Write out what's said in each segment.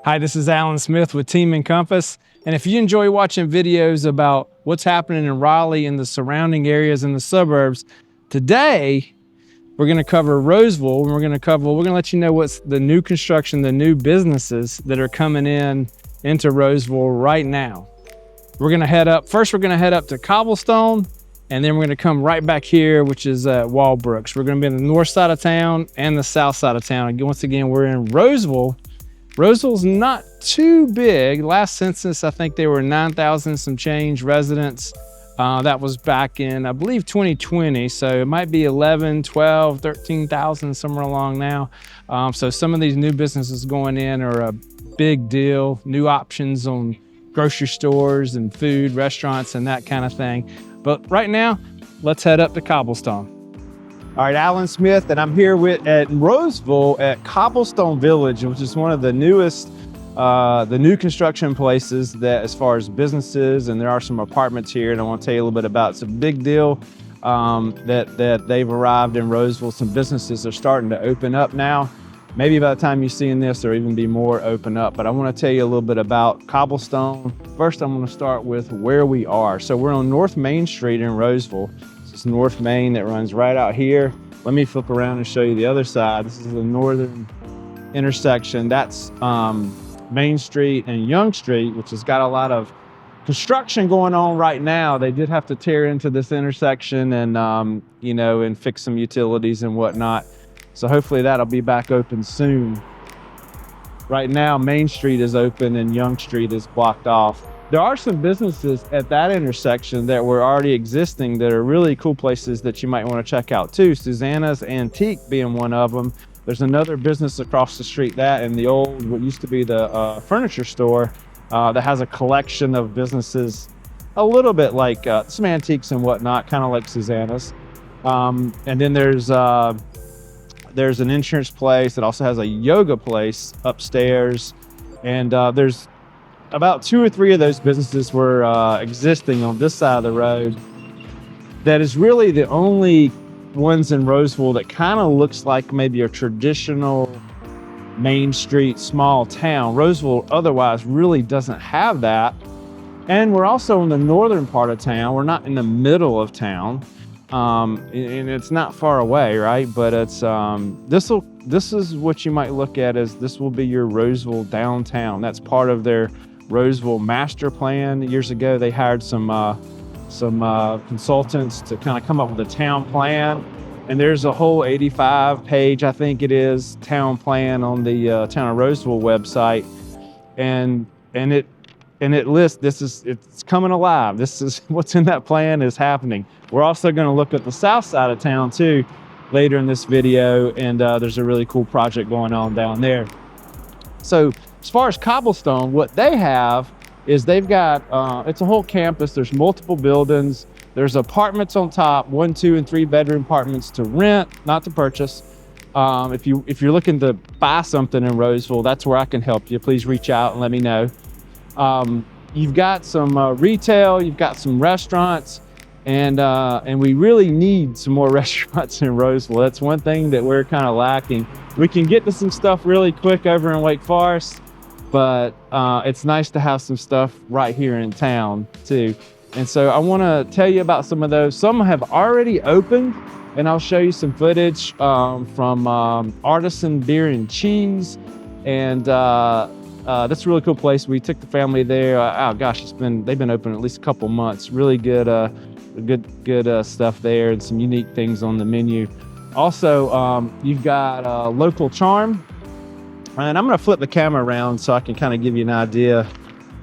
Hi, this is Alan Smith with Team Encompass. And if you enjoy watching videos about what's happening in Raleigh and the surrounding areas in the suburbs, today we're going to cover Rolesville, and we're going to let you know what's the new construction, the new businesses that are coming into Rolesville right now. We're going to head up to Cobblestone, and then we're going to come right back here, which is Walbrooks. We're going to be on the north side of town and the south side of town. And once again, we're in Rolesville. Rolesville's not too big. Last census, I think there were 9,000 some change residents. That was back in, I believe, 2020. So it might be 11, 12, 13,000, somewhere along now. So some of these new businesses going in are a big deal. New options on grocery stores and food, restaurants, and that kind of thing. But right now, let's head up to Cobblestone. All right, Alan Smith, and I'm here at Rolesville at Cobblestone Village, which is one of the newest, the new construction places that, as far as businesses, and there are some apartments here, and I want to tell you a little bit about. It's a big deal that they've arrived in Rolesville. Some businesses are starting to open up now. Maybe by the time you're seeing this, there'll even be more open up. But I want to tell you a little bit about Cobblestone. First, I'm going to start with where we are. So we're on North Main Street in Rolesville. It's North Main that runs right out here. Let me flip around and show you the other side. This is the northern intersection. That's Main Street and Young Street, which has got a lot of construction going on right now. They did have to tear into this intersection and and fix some utilities and whatnot. So hopefully that'll be back open soon. Right now, Main Street is open and Young Street is blocked off. There are some businesses at that intersection that were already existing that are really cool places that you might want to check out too. Susanna's Antique being one of them. There's another business across the street, that and the old, what used to be the furniture store that has a collection of businesses, a little bit like some antiques and whatnot, kind of like Susanna's. And then there's an insurance place that also has a yoga place upstairs. And there's about 2 or 3 of those businesses were existing on this side of the road. That is really the only ones in Rolesville that kind of looks like maybe a traditional Main Street small town. Rolesville otherwise really doesn't have that. And we're also in the northern part of town. We're not in the middle of town. And it's not far away, right? But it's this is what you might look at as this will be your Rolesville downtown. That's part of their Rolesville master plan. Years ago, they hired some consultants to kind of come up with a town plan. And there's a whole 85-page, I think it is, town plan on the Town of Rolesville website, and it lists it's coming alive. This is what's in that plan is happening. We're also going to look at the south side of town too later in this video, and there's a really cool project going on down there. So as far as Cobblestone, what they have is they've got it's a whole campus. There's multiple buildings. There's apartments on top, 1, 2, and 3 bedroom apartments to rent, not to purchase. If you're looking to buy something in Rolesville, that's where I can help you. Please reach out and let me know. You've got some retail, you've got some restaurants, and we really need some more restaurants in Rolesville. That's one thing that we're kind of lacking. We can get to some stuff really quick over in Wake Forest, but it's nice to have some stuff right here in town too. And so I want to tell you about some of those. Some have already opened, and I'll show you some footage from Artisan Beer and Cheese, and that's a really cool place. We took the family there. Oh gosh, they've been open at least a couple months. Really good, good stuff there, and some unique things on the menu. Also, you've got Local Charm, and I'm going to flip the camera around so I can kind of give you an idea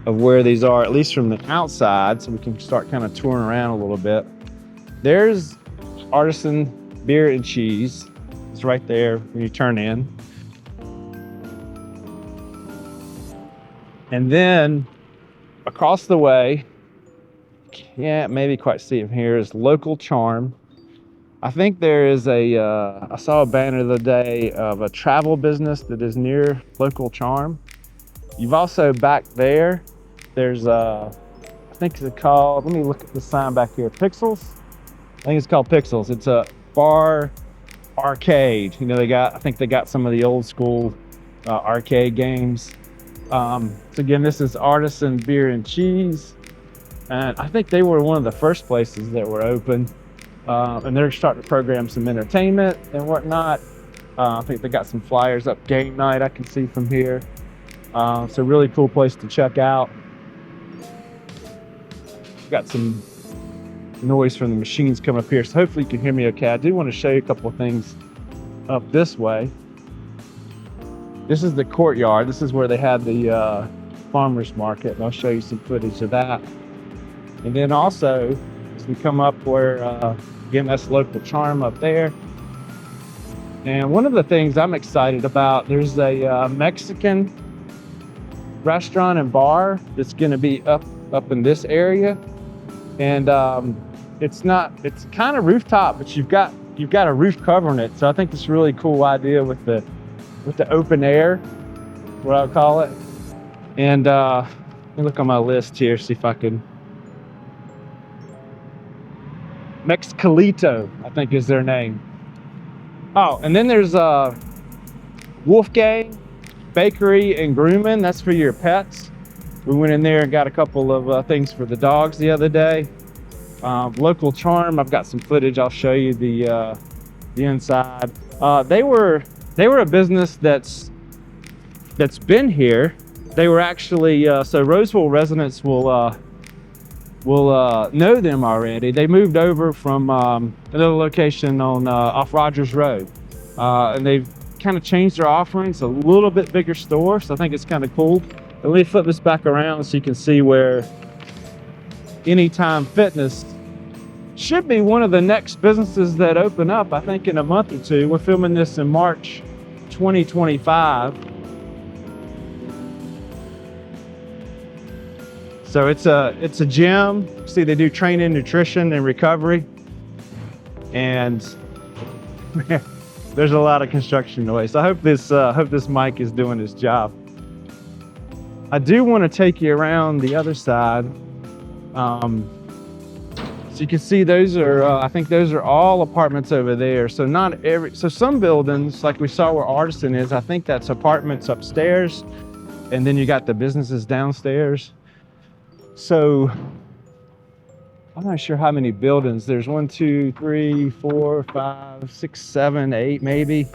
of where these are, at least from the outside, so we can start kind of touring around a little bit. There's Artisan Beer and Cheese. It's right there when you turn in. And then across the way, can't maybe quite see him here, is Local Charm. I think there is I saw a banner the other day of a travel business that is near Local Charm. You've also back there's I think it's called, let me look at the sign back here, Pixels? I think it's called Pixels. It's a bar arcade. I think they got some of the old school arcade games. So again, this is Artisan Beer and Cheese. And I think they were one of the first places that were open. And they're starting to program some entertainment and whatnot. I think they got some flyers up game night I can see from here. It's a really cool place to check out. Got some noise from the machines coming up here, so hopefully you can hear me okay. I do want to show you a couple of things up this way. This is the courtyard. This is where they had the farmers market, and I'll show you some footage of that. And then also, as we come up where, again, that's local charm up there. And one of the things I'm excited about, there's a Mexican restaurant and bar that's going to be up in this area. And it's kind of rooftop, but you've got a roof covering it. So I think it's a really cool idea with the open air, what I'll call it. And let me look on my list here, see if I can. Mexcalito, I think is their name. Oh, and then there's Wolfgang Bakery and Grooming. That's for your pets. We went in there and got a couple of things for the dogs the other day. Local charm, I've got some footage. I'll show you the inside. They were a business that's been here. They were actually so Rolesville residents will know them already. They moved over from another location on off Rogers Road, and they've kind of changed their offerings. A little bit bigger store, so I think it's kind of cool. Let me flip this back around so you can see where Anytime Fitness should be one of the next businesses that open up, I think in a month or two. We're filming this in March 2025. So it's a gym. See, they do training, nutrition, and recovery. And there's a lot of construction noise. I hope this mic is doing its job. I do want to take you around the other side. So you can see those are, I think those are all apartments over there. So some buildings, like we saw where Artisan is, I think that's apartments upstairs. And then you got the businesses downstairs. So I'm not sure how many buildings. There's 1, 2, 3, 4, 5, 6, 7, 8 maybe.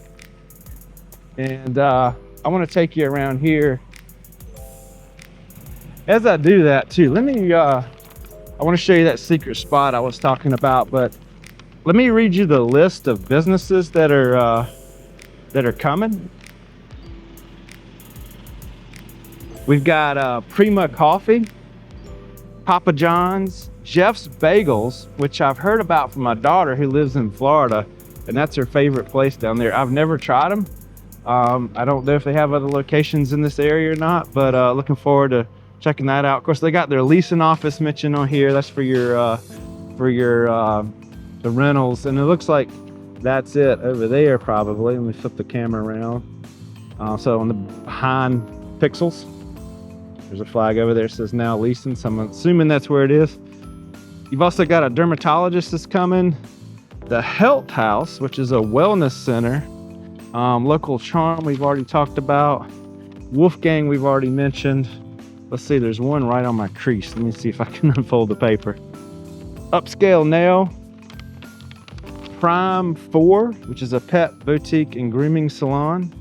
And I want to take you around here. As I do that too, I want to show you that secret spot I was talking about, but let me read you the list of businesses that are coming. We've got Prima Coffee, Papa John's, Jeff's Bagels, which I've heard about from my daughter who lives in Florida, and that's her favorite place down there. I've never tried them. I don't know if they have other locations in this area or not, but looking forward to checking that out. Of course, they got their leasing office mentioned on here. That's for your the rentals, and it looks like that's it over there probably. Let me flip the camera around. So on the behind Pixels, there's a flag over there that says now leasing, so I'm assuming that's where it is. You've also got a dermatologist that's coming, the Health House, which is a wellness center, local charm we've already talked about, Wolfgang we've already mentioned. Let's see, there's one right on my crease. Let me see if I can unfold the paper. Upscale Nail, Prime 4, which is a pet boutique and grooming salon.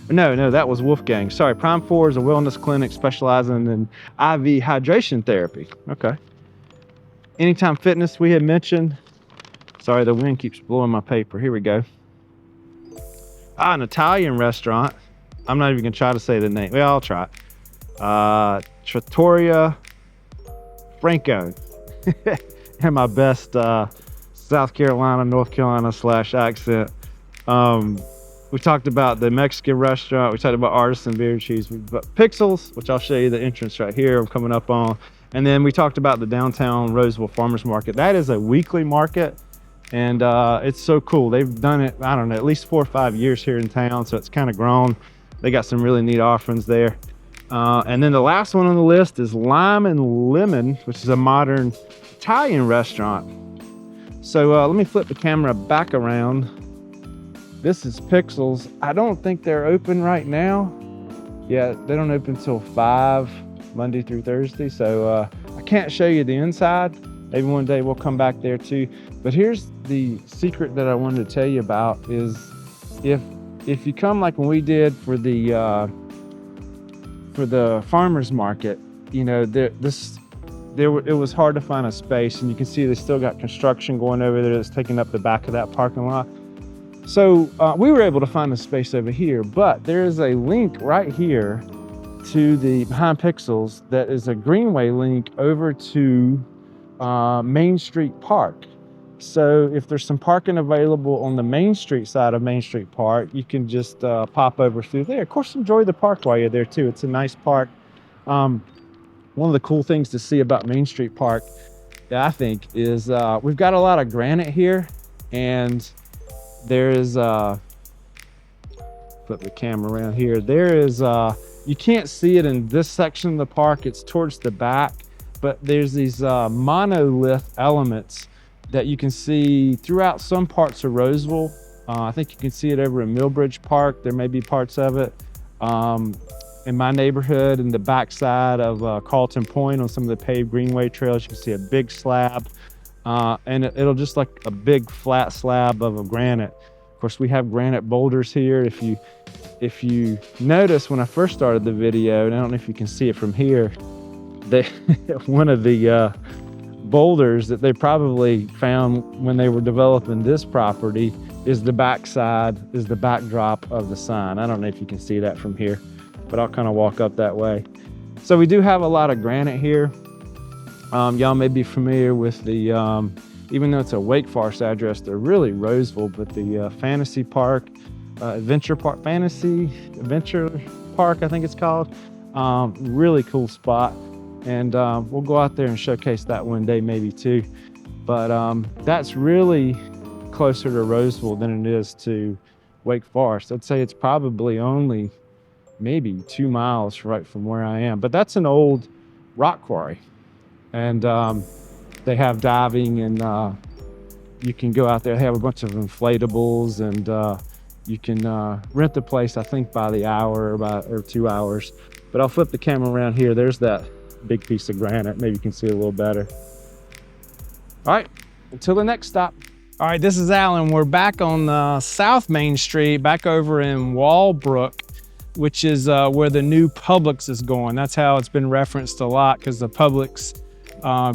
No, that was Wolfgang. Sorry, Prime 4 is a wellness clinic specializing in IV hydration therapy. Okay. Anytime Fitness we had mentioned. Sorry, the wind keeps blowing my paper. Here we go. An Italian restaurant. I'm not even gonna try to say the name. Well, I'll try it. Trattoria Franco. And my best South Carolina, North Carolina / accent. We talked about the Mexican restaurant. We talked about Artisan Beer and Cheese. We've got Pixels, which I'll show you the entrance right here. I'm coming up on. And then we talked about the downtown Rolesville Farmers Market. That is a weekly market, and it's so cool. They've done it, I don't know, at least 4 or 5 years here in town, so it's kind of grown. They got some really neat offerings there. And then the last one on the list is Lime and Lemon, which is a modern Italian restaurant. So let me flip the camera back around. This is Pixels. I don't think they're open right now. Yeah, they don't open till 5 Monday through Thursday, so I can't show you the inside. Maybe one day we'll come back there too. But here's the secret that I wanted to tell you about is if you come like when we did for the farmers market, you know, it was hard to find a space, and you can see they still got construction going over there that's taking up the back of that parking lot. So we were able to find a space over here, but there is a link right here to the Behind Pixels that is a greenway link over to Main Street Park. So if there's some parking available on the Main Street side of Main Street Park, you can just pop over through there. Of course, enjoy the park while you're there too. It's a nice park. One of the cool things to see about Main Street Park, I think, is we've got a lot of granite here, and there is flip the camera around here. There is you can't see it in this section of the park, it's towards the back, but there's these monolith elements that you can see throughout some parts of Rolesville. I think you can see it over in Millbridge Park. There may be parts of it in my neighborhood, in the backside of Carlton Point on some of the paved greenway trails. You can see a big slab, and it'll just like a big flat slab of a granite. Of course, we have granite boulders here. If you notice when I first started the video, and I don't know if you can see it from here, one of the boulders that they probably found when they were developing this property is the backside, is the backdrop of the sign. I don't know if you can see that from here, but I'll kind of walk up that way. So we do have a lot of granite here. Y'all may be familiar with the, even though it's a Wake Forest address, they're really Rolesville, but the Fantasy Park, Adventure Park, Fantasy Adventure Park, I think it's called. Really cool spot. And we'll go out there and showcase that one day maybe too. But that's really closer to Rolesville than it is to Wake Forest. I'd say it's probably only maybe 2 miles right from where I am. But that's an old rock quarry. And they have diving, and you can go out there. They have a bunch of inflatables, and you can rent the place, I think, by the hour or 2 hours. But I'll flip the camera around here. There's that big piece of granite. Maybe you can see it a little better. All right, until the next stop. All right, this is Alan. We're back on South Main Street, back over in Walbrook, which is where the new Publix is going. That's how it's been referenced a lot, because the Publix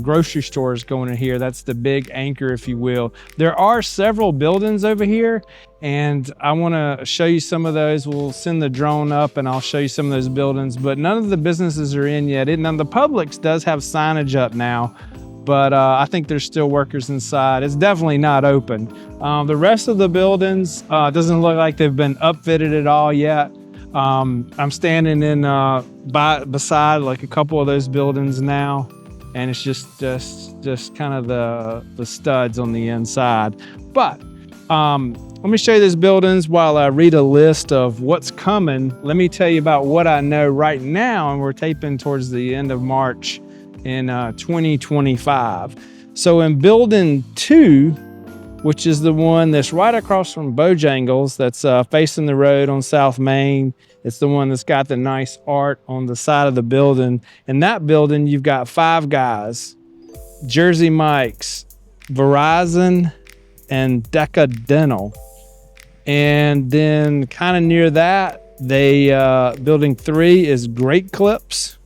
grocery store is going in here. That's the big anchor, if you will. There are several buildings over here, and I want to show you some of those. We'll send the drone up and I'll show you some of those buildings, but none of the businesses are in yet. Now, the Publix does have signage up now, but I think there's still workers inside. It's definitely not open. The rest of the buildings doesn't look like they've been upfitted at all yet. I'm standing in beside like a couple of those buildings now, and it's just kind of the studs on the inside. But let me show you these buildings while I read a list of what's coming. Let me tell you about what I know right now, and we're taping towards the end of March in 2025. So in building 2, which is the one that's right across from Bojangles, that's facing the road on South Main. It's the one that's got the nice art on the side of the building. In that building, you've got Five Guys, Jersey Mike's, Verizon, and Deca Dental. And then kind of near that, building 3 is Great Clips.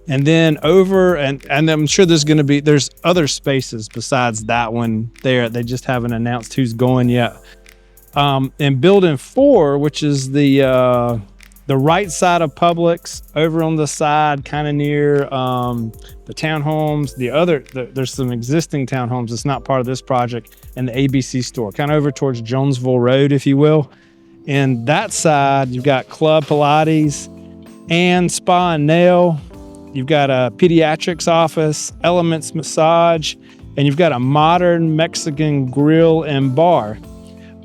And then over, and I'm sure there's other spaces besides that one there. They just haven't announced who's going yet. In building 4, which is the right side of Publix, over on the side, kind of near the Townhomes. There's some existing Townhomes. It's not part of this project, and the ABC store, kind of over towards Jonesville Road, if you will. And that side, you've got Club Pilates and Spa and Nail. You've got a pediatrics office, Elements Massage, and you've got a modern Mexican grill and bar.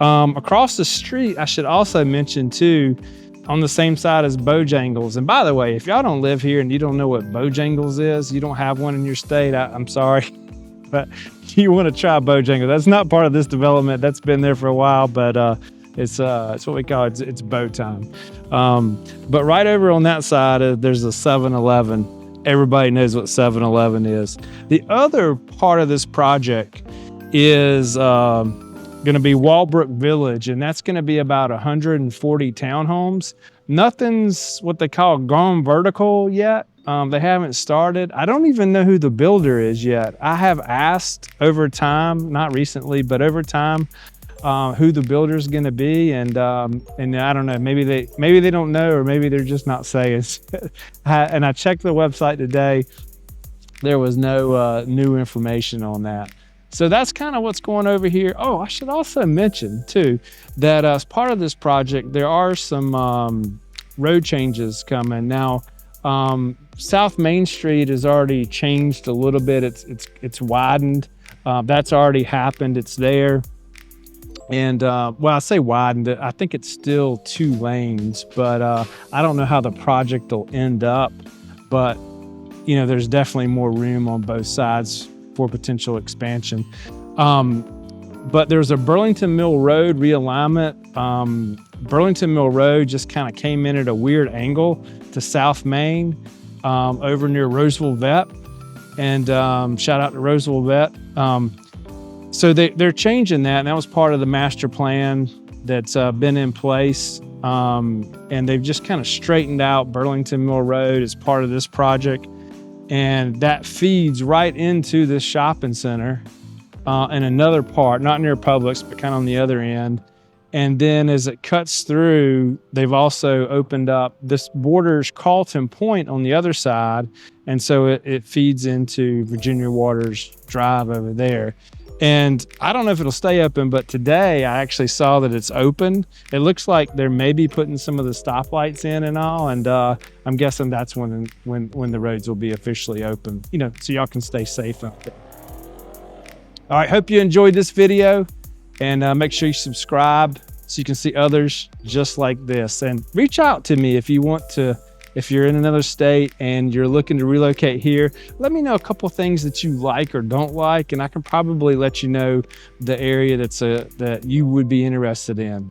Across the street, I should also mention too, on the same side as Bojangles. And by the way, if y'all don't live here and you don't know what Bojangles is, you don't have one in your state, I'm sorry, but you want to try Bojangles. That's not part of this development. That's been there for a while, but It's what we call it. It's bow time. But right over on that side, there's a 7-Eleven. Everybody knows what 7-Eleven is. The other part of this project is going to be Walbrook Village, and that's going to be about 140 townhomes. Nothing's what they call gone vertical yet. They haven't started. I don't even know who the builder is yet. I have asked over time, not recently, but over time, who the builder is going to be, and I don't know. Maybe they don't know, or maybe they're just not saying. And I checked the website today. There was no new information on that. So that's kind of what's going over here. Oh, I should also mention too that as part of this project, there are some road changes coming now. South Main Street has already changed a little bit. It's widened. That's already happened. It's there. And well, I say widened. I think it's still 2 lanes, but I don't know how the project will end up. But you know, there's definitely more room on both sides for potential expansion. But there's a Burlington Mill Road realignment. Burlington Mill Road just kind of came in at a weird angle to South Main, over near Rolesville Vet. And shout out to Rolesville Vet. So they're changing that, and that was part of the master plan that's been in place. And they've just kind of straightened out Burlington Mill Road as part of this project. And that feeds right into this shopping center in another part, not near Publix, but kind of on the other end. And then as it cuts through, they've also opened up, this borders Carlton Point on the other side. And so it feeds into Virginia Waters Drive over there. And I don't know if it'll stay open, but today I actually saw that it's open. It looks like they're maybe putting some of the stoplights in and all. And I'm guessing that's when the roads will be officially open, you know, so y'all can stay safe out there. All right, hope you enjoyed this video, and make sure you subscribe so you can see others just like this. And reach out to me if you want to. If you're in another state and you're looking to relocate here, let me know a couple things that you like or don't like, and I can probably let you know the area that you would be interested in.